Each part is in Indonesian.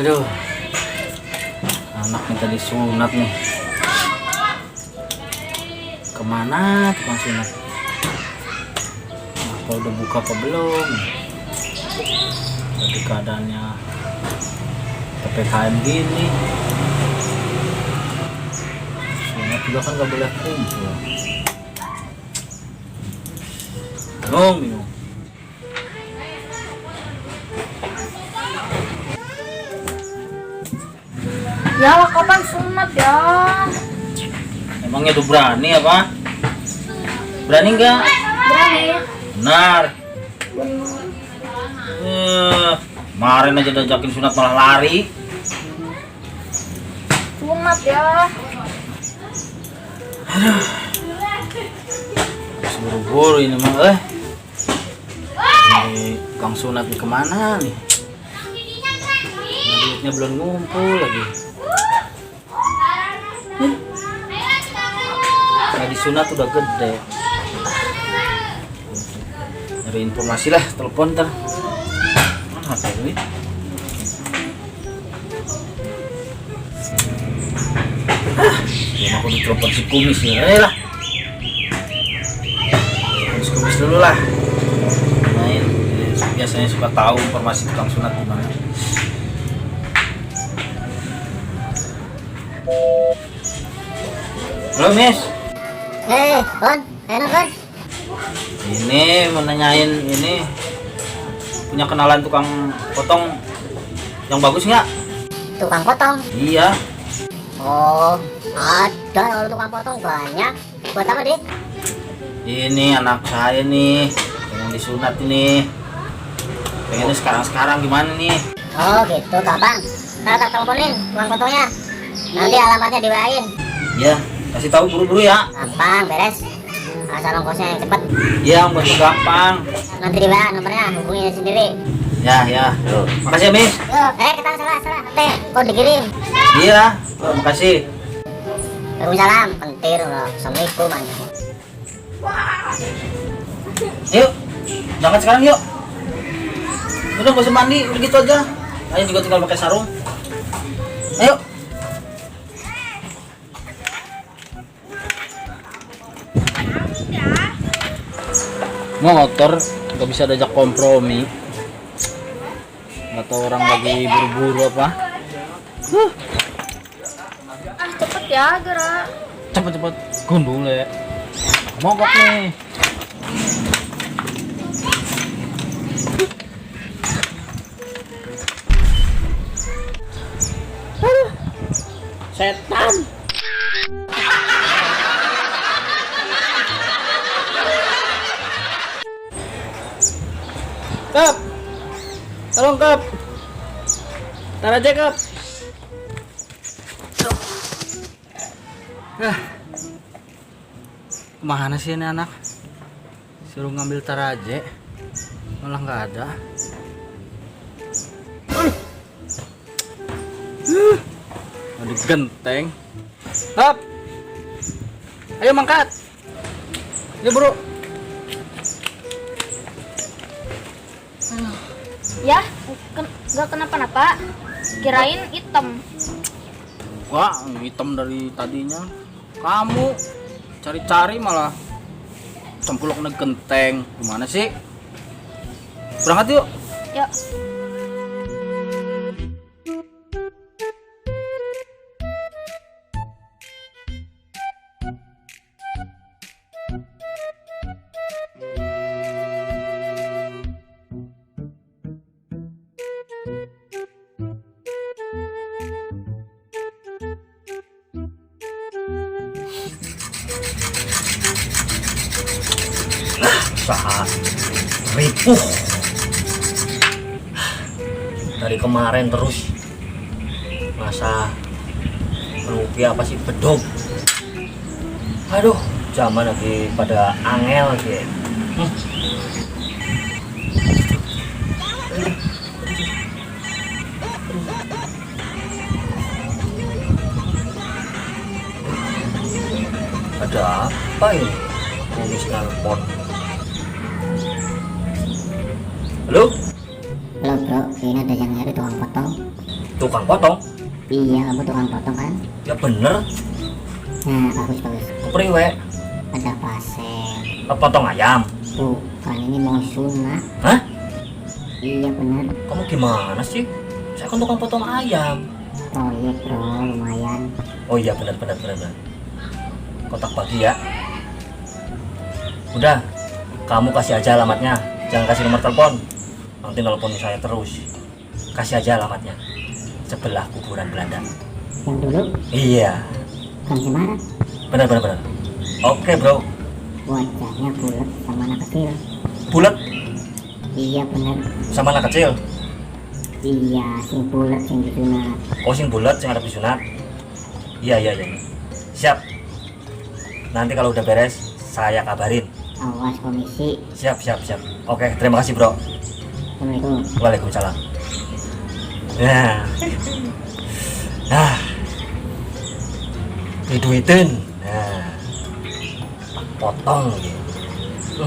Aduh, anak minta disunat nih. Kemana tukang sunat? Apa udah buka apa belum? Jadi keadaannya PPKM gini. Sunat juga kan gak boleh kumpul. Bingung. Ya lah, kapan sunat ya? Emangnya tuh berani apa? Berani nggak? Berani. Benar. Kemarin aja diajakin sunat malah lari. Sunat ya. Buru-buru ini mah Ini Kang Sunat nih kemana nih? Duitnya belum ngumpul lagi. Di sunat udah gede. Nyari informasi lah, telepon ntar. Mana hp ini? Aku ditelepon si kumis ya. Lah. Kumis dulu lah. Main. Biasanya suka tahu informasi tukang sunat di mana. Halo, Miss. Bon, enak kan? Ini mau nanyain ini punya kenalan tukang potong yang bagus nggak? Tukang potong? Iya. Oh, ada kalau tukang potong banyak. Buat apa, Dik? Ini anak saya nih, pengen disunat ini. Pengennya sekarang gimana nih? Oh gitu, gampang. Ntar tak teleponin tukang potongnya. Nanti alamatnya di-WA-in. Ya, kasih tahu buru-buru ya. Gampang, beres. Asal ongkosnya yang cepet. Iya, ongkos gampang. Nanti di-WA nomornya, hubungin sendiri. Ya. Makasih ya, Miss. Kita salah. Teh, kok dikirim? Iya, makasih. Waalaikumsalam. Pentir loh. Assalamualaikum. Yuk, berangkat sekarang yuk. Udah gak usah mandi, udah gitu aja. Ayo juga tinggal pakai sarung. Ayo. Motor gak bisa diajak kompromi. Gak tau orang lagi buru-buru apa. Cepet ya, gerak. Cepet gundul ya. Mogok nih. Setan. Kap, tolong Kap. Tar aja Kap. Kemana sih ini anak? Suruh ngambil taraje, malah nggak ada. Ada genteng. Hap, ayo mangkat. Ya bro. Ya, nggak kenapa-napa. Kirain hitam. Wah, hitam dari tadinya. Kamu cari-cari malah cempulok genteng. Gimana sih? Berangkat yuk. Yuk. Usaha ripuh dari kemarin terus, masa rugi apa sih bedog. Aduh, zaman lagi pada angel sih. Ada apa ini? Kumis nelpon. Halo? Halo bro, ini ada yang nyari tukang potong. Tukang potong? Iya, kamu tukang potong kan? Ya bener. Nah, bagus. Kepriwe? Ada pasien. Potong ayam? Bukan, ini mau sunat. Hah? Iya bener. Kamu gimana sih? Saya kan tukang potong ayam. Proyek bro, lumayan. Oh iya benar. Kotak bagi ya. Udah, kamu kasih aja alamatnya. Jangan kasih nomor telepon. Nanti nelpon saya terus. Kasih aja alamatnya. Sebelah kuburan Belanda. Yang dulu, Iya, Kang Semarang. benar. Oke bro. Wajahnya bulat sama anak kecil. Bulat Iya bener. sama anak kecil. Iya, sing bulat sing disunat. Oh sing bulat, sing ada disunat. Iya. Siap. Nanti kalau udah beres, saya kabarin. Awas komisi. Siap. Oke, terima kasih bro. Assalamualaikum. Waalaikumsalam. Nah, diduitin. Nah, potong gitu.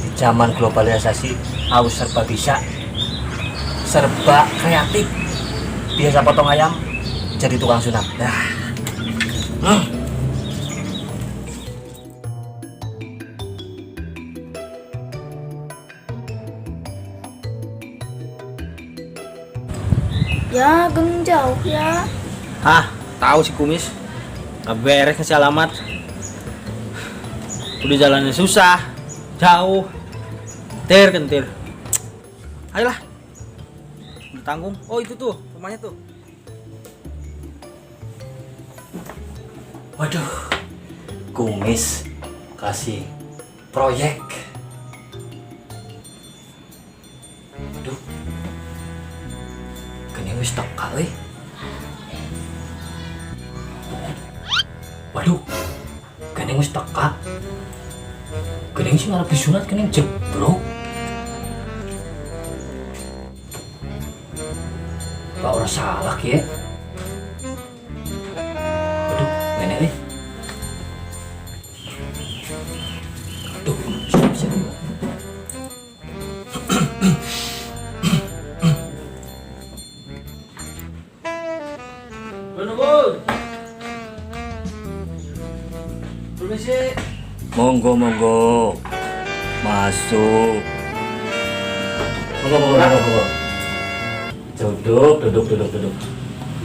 Di zaman globalisasi, harus serba bisa, serba kreatif. Biasa potong ayam, jadi tukang sunat. Nah. Ya, Geng jauh ya. Tahu si kumis. Nggak beres ngasih alamat. Udah jalannya susah, jauh, kentir. Ayolah, udah tanggung. Oh itu tuh rumahnya tuh. Waduh, kumis kasih proyek. Waduh, kene wis teka we. Waduh, kene wis teka. Kene sing arep disunat kene jeblok. Pak ora salah ya. Waduh, kene we. Aduh, siap. Permisi. Monggo. Masuk. Monggo. Duduk.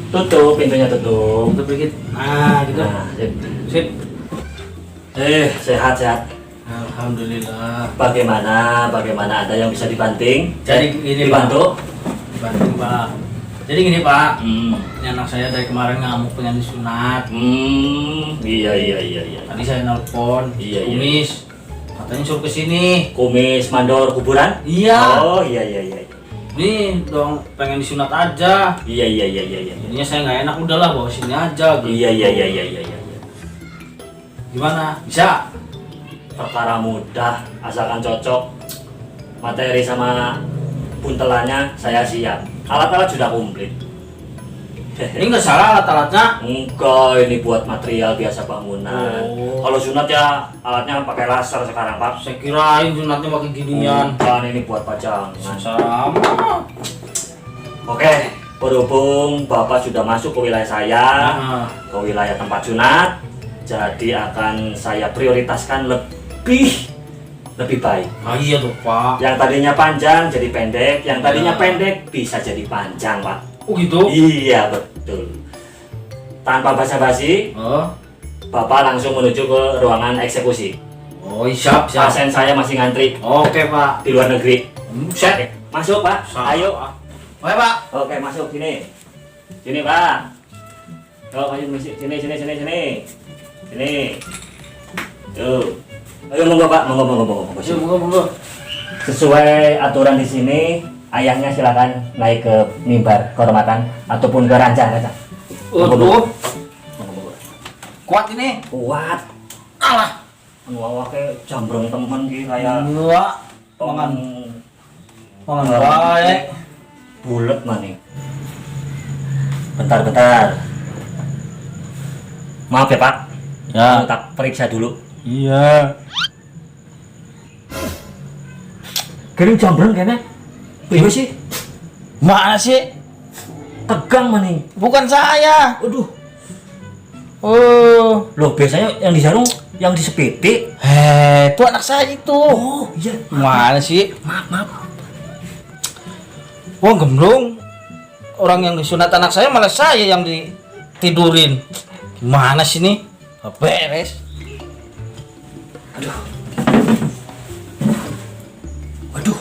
Tutup pintunya, tutup. Tutup dikit. Nah, gitu. Nah, Sip. sehat. Alhamdulillah. Bagaimana ada yang bisa dibanting? Jadi gini, dibantu? Bantu, Pak. Jadi gini, Pak. Hmm. Ini anak saya dari kemarin ngamuk pengen disunat. Iya. Tadi saya nelpon Iya. kumis. Katanya suruh kesini. Kumis mandor kuburan? Iya. Oh, iya. Nih dong pengen disunat aja. Iya. Jadinya saya nggak enak, udahlah bawa sini aja gitu. Iya. Gimana? Bisa? Perkara mudah, asalkan cocok. Materi sama buntelannya saya siap. Alat-alat sudah komplit. Ini nggak salah alat-alatnya. Enggak, ini buat material biasa bangunan. Oh. Kalau sunat ya alatnya pakai laser sekarang, Pak. Saya kirain sunatnya pakai ginian. Bukan, ini buat pajangan. Sama. Oke, berhubung Bapak sudah masuk ke wilayah saya, ke wilayah tempat sunat, jadi akan saya prioritaskan lebih baik. Iya tuh, Pak. Yang tadinya panjang jadi pendek, yang tadinya pendek bisa jadi panjang, Pak. Oh gitu? Iya, betul. Tanpa basa-basi, Bapak langsung menuju ke ruangan eksekusi. Oh, siap. Pasien saya masih ngantri Oke, Pak. di luar negeri. Set. Masuk, Pak. Ayo. Oke, Pak. Oke, masuk sini. Sini, Pak. Ayo, sini. Sini. Tuh. Ayo monggo, Pak. Monggo. Monggo. Sesuai aturan di sini, ayahnya silakan naik ke mimbar kehormatan ataupun ke ranjang kaca. Monggo. Kuat ini. Kuat. Alah. Awake jambrong temen ki kaya Enggak. mangan baik. bulet maning. Bentar. Maaf ya, Pak. Ya. Tak periksa dulu. Iya. Kering jambrong kene. Piye sih? Mana sih? tegang maning. Bukan saya. Aduh, Oh, loh biasanya yang di sarung yang di sepede. itu anak saya itu. Oh iya, Mana sih? maaf. Wah, gemblong. Orang yang disunat anak saya malah saya yang ditidurin. Gimana sih nih? Nggak beres. Aduh,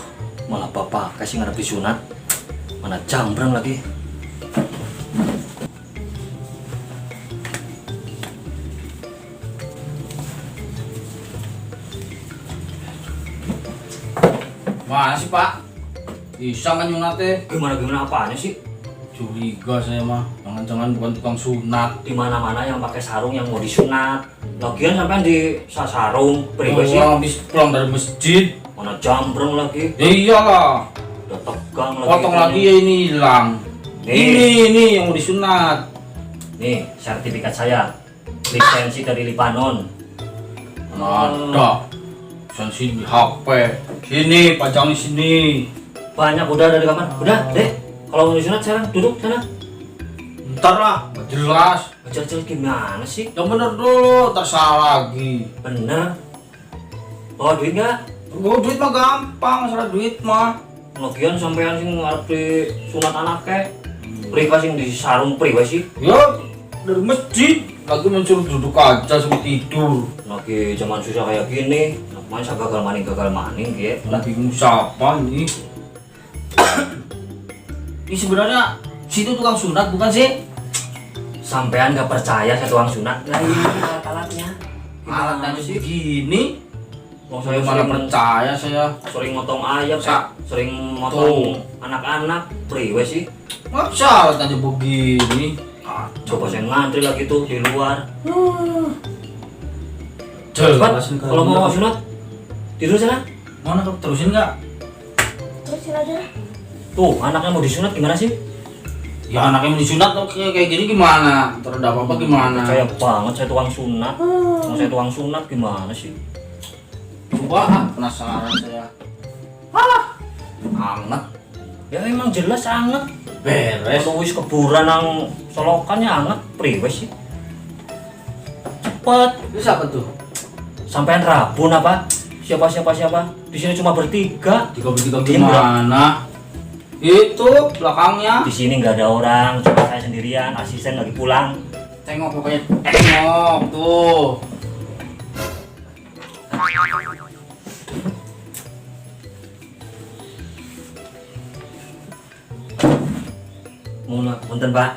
malah bapak kasih ngarep disunat. Mana jambrang lagi. Mana sih, Pak? Bisa kan nyunatnya? Gimana apanya sih? Curiga saya mah. Jangan-jangan bukan tukang sunat. Di mana-mana yang pakai sarung yang mau disunat. Lagian sampean di sarung pribadi sih. Orang habis pulang dari masjid. Mana jambreng lagi. Ya iyalah. Udah tegang lagi. Potong lagi ya ini hilang. Nih. Ini yang mau disunat. Nih, sertifikat saya. Lisensi dari Libanon. Ada. Sensi di HP. Sini, pajang di sini. Banyak udah dari kapan? Udah, Dek. Kalau mau disunat sekarang duduk sana. Ntar lah, nggak jelas. Jelas gimana sih? Yang bener dulu, ntar salah lagi. Bener. Bawa duit nggak? Gue duit mah gampang, masalah duit mah. Lagian sampean sing ngarep di sunat anaknya. Privasi di sarung privasi. Ya, dari masjid. Lagi mencuri duduk aja sampai tidur. Lagi zaman susah kayak gini, masa gagal maning gitu. Lagi bingung siapa ini? Ini sebenarnya situ tukang sunat bukan sih? Sampean nggak percaya saya tukang sunat? Nah ini alat-alatnya. Alatnya sih gini. Mau Saya saya mana sering percaya saya. sering motong ayam, Sa- sering motong anak-anak, priwe sih. Masa alatnya begini? Coba saya ngantri lagi tuh di luar. Jelas Cepat, kalau mau sunat, tidur sana. mana kau terusin nggak? Terusin aja. Tuh, anaknya mau disunat gimana sih? Ya anaknya mau disunat tuh kayak gini gimana? Ntar ada apa-apa gimana? Percaya banget saya tukang sunat. Mau saya tukang sunat gimana sih? Coba penasaran saya. Anget, Ya emang jelas anget. beres. Kalau wis keburan nang solokannya anget, priwe sih. Cepet. Itu siapa tuh? Sampean rabun apa? Siapa? Di sini cuma bertiga. Tiga Diem, gimana? Itu belakangnya. Di sini nggak ada orang, cuma saya sendirian. Asisten lagi pulang. Tengok pokoknya, tengok tuh. Punten Pak.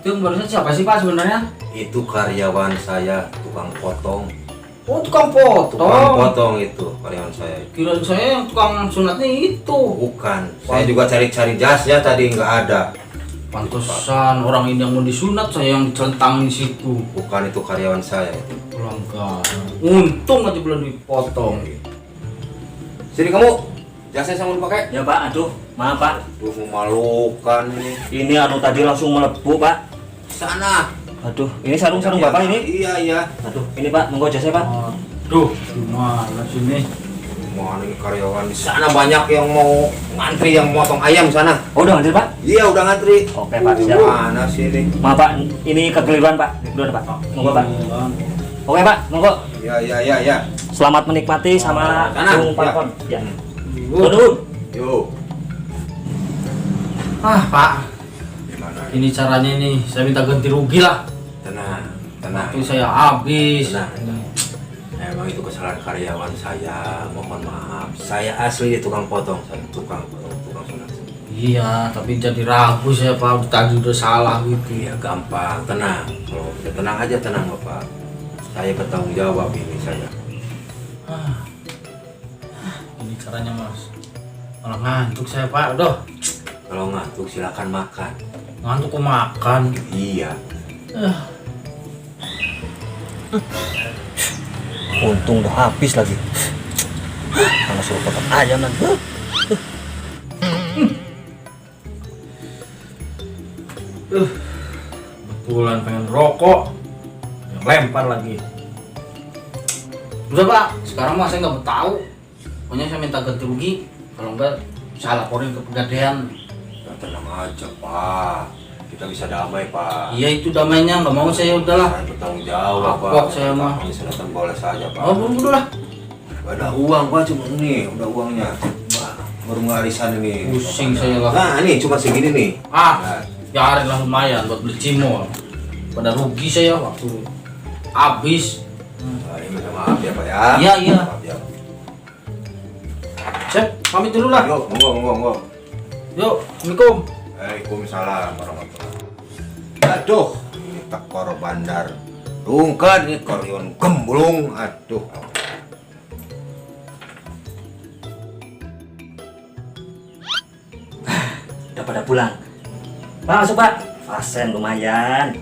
Itu yang barusan siapa sih Pak sebenarnya? Itu karyawan saya, tukang potong. Oh tukang Tukang potong. potong itu karyawan saya. Kirain saya yang tukang sunatnya itu. Bukan. Saya juga cari-cari jasnya tadi nggak ada. Pantesan orang ini yang mau disunat, saya yang dicelentangin di situ. Bukan, itu karyawan saya itu. Pelanggaran. Untung aja belum dipotong. Sini kamu. Jasnya sama dipakai. Ya Pak, aduh, maaf Pak. Tuh memalukan ini. Ini anu tadi langsung melebu Pak. Sana. Aduh, ini sarung-sarung Bapak ini. Iya. Aduh, ini Pak, monggo jasnya Pak. Aduh, gimana sini? Mana ini karyawan di sana banyak yang mau ngantri, yang motong ayam sana. Oh, udah nganter Pak? Iya udah ngantri. Oke Pak, siap. Mana sih ini? Maaf Pak, ini kekeliruan Pak. Duluan Pak. Monggo Pak. Oke Pak, monggo. Iya. Selamat menikmati sama Sana, Bung ya. Falcon. Ya. Turun. Yuk. Pak, Gimana? ini caranya nih, saya minta ganti rugi lah. Tenang. Waktu saya habis. Tenang. Emang itu kesalahan karyawan saya, mohon maaf. Saya asli tukang potong, saya tukang sunat. Iya, tapi jadi ragu saya Pak, tadi udah salah gitu. Iya gampang, tenang. Kalau udah tenang aja, tenang Bapak. Saya bertanggung jawab ini saya. Ini caranya Mas. Malah ngantuk saya Pak, udah. Kalau ngantuk silakan makan. Ngantuk kok makan. Iya. Untung udah habis lagi. Karena suruh potong ayam nanti. Betulan pengen rokok, yang lempar lagi. Udah Pak, sekarang mah saya nggak mau tahu. Pokoknya saya minta ganti rugi. Kalau enggak, saya laporin ke pegadaian. Ya, tenang aja Pak. kita bisa damai Pak. Iya itu damainya, nggak mau saya udahlah. Saya bertanggung jawab Pak. Kapok saya mah. Kami selatan boleh saja Pak. Oh belum lah. Ada uang Pak, cuma nih, udah uangnya. Wah, baru ngarisan ini. Pusing saya lah. Nah ini cuma segini nih. Ah, biarin lah lumayan buat beli cimol. Pada rugi saya waktu habis. Nah, ini minta maaf ya Pak ya. Iya, iya. Maaf ya. Cep, pamit dulu lah. Yuk, monggo. Yuk, assalamualaikum. Waalaikumsalam warahmatullahi wabarakatuh. Aduh, ini tekor bandar. Rungkan ini koryon gemblung. Aduh. Udah pada pulang. Pak, masuk Pak. Pasien lumayan.